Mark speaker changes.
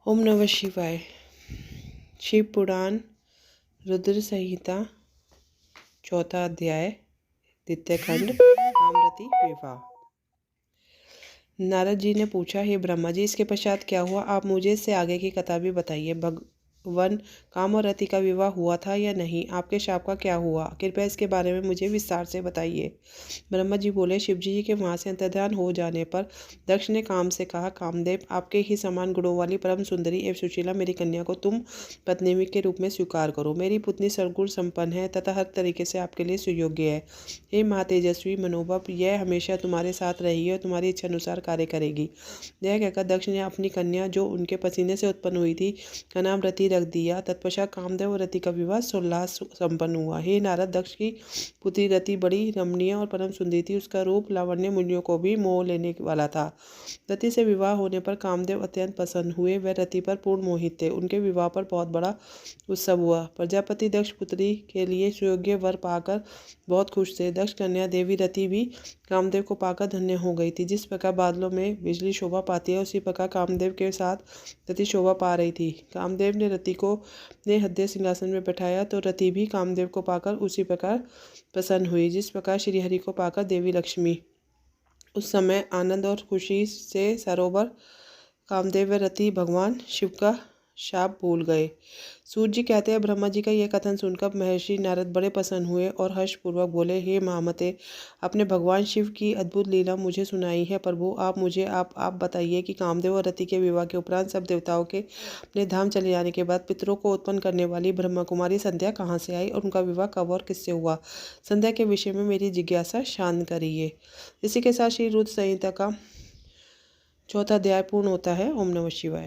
Speaker 1: ओम नमः शिवाय। शिव पुराण रुद्र संहिता चौथा अध्याय द्वितीय खंड कामरति विवाह। नारद जी ने पूछा, हे ब्रह्मा जी, इसके पश्चात क्या हुआ? आप मुझे इससे आगे की कथा भी बताइए। भगवान काम और रति का विवाह हुआ था या नहीं? आपके शाप का क्या हुआ? कृपया इसके बारे में मुझे विस्तार से बताइए। ब्रह्मा जी बोले, शिव जी के वहाँ से अंतर्ध्यान हो जाने पर दक्ष ने काम से कहा, कामदेव, आपके ही समान गुणों वाली परम सुंदरी एवं सुशीला मेरी कन्या को तुम पत्नी के रूप में स्वीकार करो। मेरी पुत्री सर्वगुण संपन्न है तथा हर तरीके से आपके लिए सुयोग्य है। हे महातेजस्वी मनोभव, यह हमेशा तुम्हारे साथ रहेगी और तुम्हारी इच्छा अनुसार कार्य करेगी। यह कहकर दक्ष ने अपनी कन्या, जो उनके पसीने से उत्पन्न हुई थी, का नाम रति रख दिया। तत्पश्चात कामदेव और रति का विवाह सोल्लास संपन्न हुआ। हे नारद, दक्ष की पुत्री रति बड़ी रमणीय और परम सुंदरी थी। उसका रूप लावण्य मुनियों को भी मोह लेने वाला था। रति से विवाह होने पर कामदेव अत्यंत प्रसन्न हुए। वह रति पर पूर्ण मोहित थे। उनके विवाह पर बहुत बड़ा उत्सव हुआ। प्रजापति दक्ष पुत्री के लिए सुयोग्य वर पाकर बहुत खुश थे। दक्ष कन्या देवी रति भी कामदेव को पाकर धन्य हो गई थी। जिस प्रकार बादलों में बिजली शोभा पाती है, उसी प्रकार कामदेव के साथ रति शोभा पा रही थी। कामदेव ने रति को अपने हृदय सिंहासन में बैठाया तो रति भी कामदेव को पाकर उसी प्रकार प्रसन्न हुई, जिस प्रकार श्रीहरि को पाकर देवी लक्ष्मी। उस समय आनंद और खुशी से सरोवर कामदेव व रति भगवान शिव का शाप भूल गए। सूर्य जी कहते हैं, ब्रह्मा जी का यह कथन सुनकर महर्षि नारद बड़े प्रसन्न हुए और हर्षपूर्वक बोले, हे महामते, आपने भगवान शिव की अद्भुत लीला मुझे सुनाई है। प्रभु, आप मुझे आप बताइए कि कामदेव और रति के विवाह के उपरांत सब देवताओं के अपने धाम चले जाने के बाद पितरों को उत्पन्न करने वाली ब्रह्मा कुमारी संध्या कहाँ से आई और उनका विवाह कब और किससे हुआ? संध्या के विषय में मेरी जिज्ञासा शांत करिए। इसी के साथ श्री रुद्र संहिता का चौथा अध्याय पूर्ण होता है। ओम नमः शिवाय।